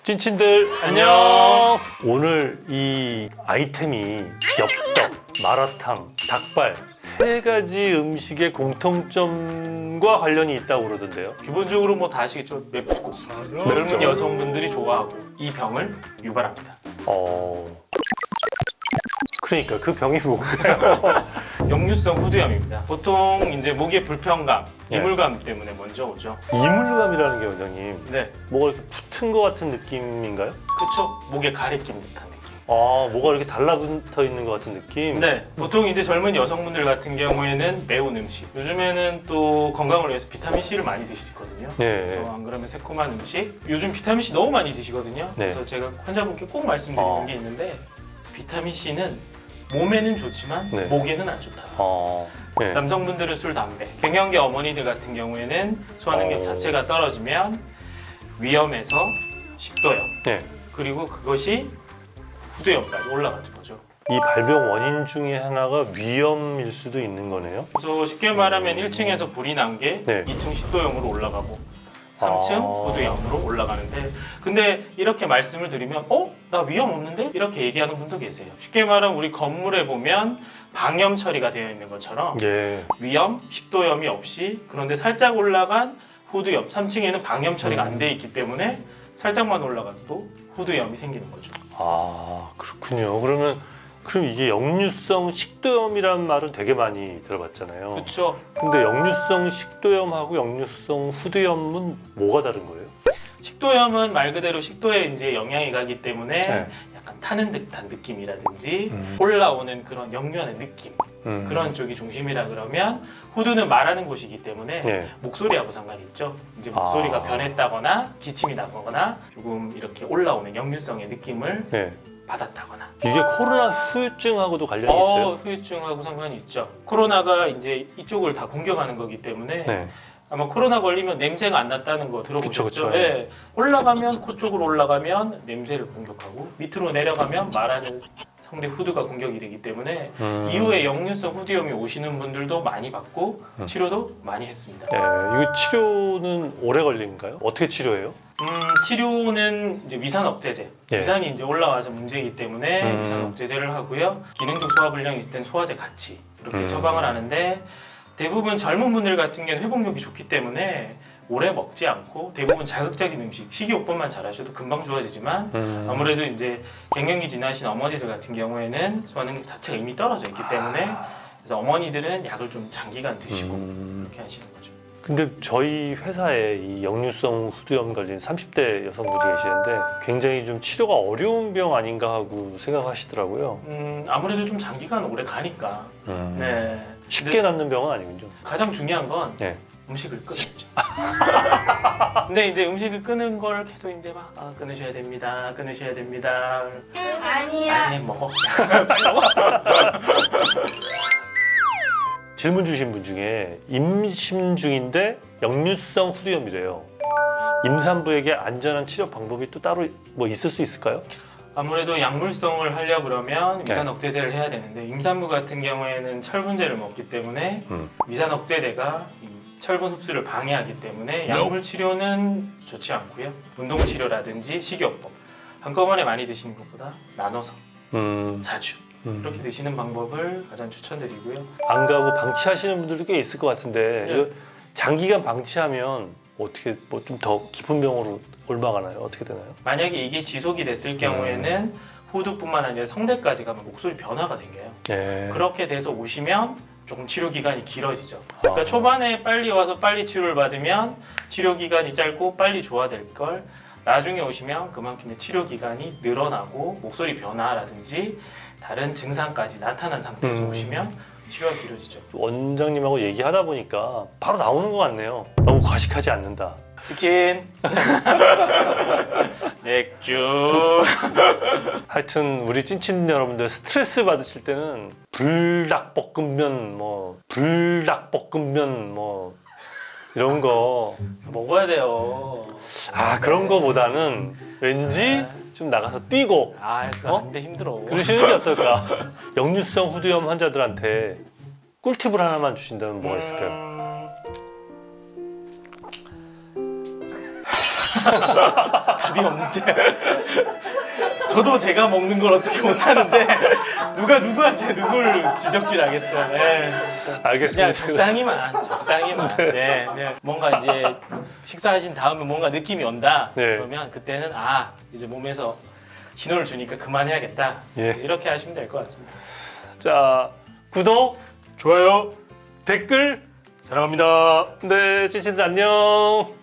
찐친들 안녕. 오늘 이 아이템이 엽떡, 마라탕, 닭발 세 가지 음식의 공통점과 관련이 있다고 그러던데요. 기본적으로 뭐 다 아시겠죠? 맵고 젊은 여성분들이 좋아하고 이 병을 유발합니다. 그러니까 그 병이 뭔가요? 역류성 후두염입니다. 보통 이제 목의 불편감, 네. 이물감 때문에 먼저 오죠. 이물감이라는 게 원장님 네, 뭐가 이렇게 붙은 것 같은 느낌인가요? 그쵸? 목에 가래 낀 듯한 느낌. 뭐가 이렇게 달라붙어 있는 것 같은 느낌? 네, 보통 이제 젊은 여성분들 같은 경우에는 매운 음식. 요즘에는 또 건강을 위해서 비타민 C를 많이 드시거든요. 네. 그래서 안 그러면 새콤한 음식. 요즘 비타민 C 너무 많이 드시거든요. 네. 그래서 제가 환자분께 꼭 말씀드리는 게 있는데 비타민 C는 몸에는 좋지만 네. 목에는 안 좋다. 네. 남성분들은 술, 담배, 갱년기 어머니들 같은 경우에는 소화 능력 자체가 떨어지면 위염에서 식도염, 네. 그리고 그것이 후두염까지 올라가는 거죠. 이 발병 원인 중에 하나가 위염일 수도 있는 거네요. 그래서 쉽게 말하면 1층에서 불이 난 게 네. 2층 식도염으로 올라가고 3층 후두염으로 올라가는데, 근데 이렇게 말씀을 드리면 나 위염 없는데? 이렇게 얘기하는 분도 계세요. 쉽게 말하면 우리 건물에 보면 방염 처리가 되어 있는 것처럼 예. 위염, 식도염이 없이 그런데 살짝 올라간 후두염, 3층에는 방염 처리가 안 돼 있기 때문에 살짝만 올라가도 후두염이 생기는 거죠. 그렇군요. 그럼 이게 역류성 식도염이라는 말은 되게 많이 들어봤잖아요. 그렇죠. 근데 역류성 식도염하고 역류성 후두염은 뭐가 다른 거예요? 식도염은 말 그대로 식도에 이제 영향이 가기 때문에 네. 약간 타는 듯한 느낌이라든지 올라오는 그런 역류하는 느낌, 그런 쪽이 중심이라 그러면 후두는 말하는 곳이기 때문에 네. 목소리하고 상관이 있죠. 이제 목소리가 변했다거나 기침이 나거나 조금 이렇게 올라오는 역류성의 느낌을 네. 받았다거나. 이게 코로나 후유증하고도 관련이 있어요? 후유증하고 상관이 있죠. 코로나가 이제 이쪽을 다 공격하는 거기 때문에 네. 아마 코로나 걸리면 냄새가 안 났다는 거 들어보셨죠? 그쵸. 네. 올라가면 코 쪽으로 올라가면 냄새를 공격하고 밑으로 내려가면 말하는 성대 후두가 공격이 되기 때문에 이후에 역류성 후두염이 오시는 분들도 많이 받고 치료도 많이 했습니다. 네. 이거 치료는 오래 걸린가요? 어떻게 치료해요? 치료는 이제 위산 억제제, 예. 위산이 이제 올라와서 문제이기 때문에 위산 억제제를 하고요. 기능적 소화불량이 있을 땐 소화제 같이 이렇게 처방을 하는데, 대부분 젊은 분들 같은 경우는 회복력이 좋기 때문에 오래 먹지 않고 대부분 자극적인 음식, 식이요법만 잘하셔도 금방 좋아지지만 아무래도 이제 갱년기 지나신 어머니들 같은 경우에는 소화 능력 자체가 이미 떨어져 있기 때문에 그래서 어머니들은 약을 좀 장기간 드시고 이렇게 하시는 거죠. 근데 저희 회사에 이 역류성 후두염 걸린 30대 여성분이 계시는데 굉장히 좀 치료가 어려운 병 아닌가 하고 생각하시더라고요. 아무래도 좀 장기간 오래 가니까. 네. 쉽게 낫는 병은 아니군요. 가장 중요한 건 네. 음식을 끊어야죠. 근데 이제 음식을 끊은 걸 계속 이제 막 끊으셔야 됩니다. 끊으셔야 됩니다. 아니야. 아니 먹어. 빨리 먹어. 질문 주신 분 중에 임신 중인데 역류성 후두염이래요. 임산부에게 안전한 치료 방법이 또 따로 뭐 있을 수 있을까요? 아무래도 약물성을 하려고 그러면 위산 네. 억제제를 해야 되는데 임산부 같은 경우에는 철분제를 먹기 때문에 위산 억제제가 이 철분 흡수를 방해하기 때문에 약물 치료는 좋지 않고요. 운동 치료라든지 식이요법 한꺼번에 많이 드시는 것보다 나눠서 자주 이렇게 드시는 방법을 가장 추천드리고요. 안 가고 방치하시는 분들도 꽤 있을 것 같은데 네. 이거 장기간 방치하면 어떻게 뭐 좀 더 깊은 병으로 올라가나요? 어떻게 되나요? 만약에 이게 지속이 됐을 경우에는 후두뿐만 아니라 성대까지 가면 목소리 변화가 생겨요. 네. 그렇게 돼서 오시면 조금 치료 기간이 길어지죠. 그러니까 초반에 빨리 와서 빨리 치료를 받으면 치료 기간이 짧고 빨리 좋아질 걸, 나중에 오시면 그만큼의 치료 기간이 늘어나고 목소리 변화라든지 다른 증상까지 나타난 상태에서 오시면 치료가 길어지죠. 원장님하고 얘기하다 보니까 바로 나오는 것 같네요. 너무 과식하지 않는다. 치킨, 맥주. 하여튼 우리 찐친 여러분들 스트레스 받으실 때는 불닭볶음면 뭐 이런 거 먹어야 돼요. 그런 거보다는 왠지 좀 나가서 뛰고 그거 안 돼, 힘들어. 그러시는 게 어떨까? 역류성 후두염 환자들한테 꿀팁을 하나만 주신다면 뭐가 있을까요? 답이 없는데. 저도 제가 먹는 걸 어떻게 못하는데 누가 누구한테 누굴 지적질하겠어요. 네. 알겠습니다. 그냥 적당히만. 네. 네. 뭔가 이제 식사하신 다음에 뭔가 느낌이 온다. 네. 그러면 그때는 이제 몸에서 신호를 주니까 그만해야겠다. 예. 이렇게 하시면 될 것 같습니다. 자, 구독, 좋아요. 댓글, 사랑합니다. 네, 찌친들 안녕.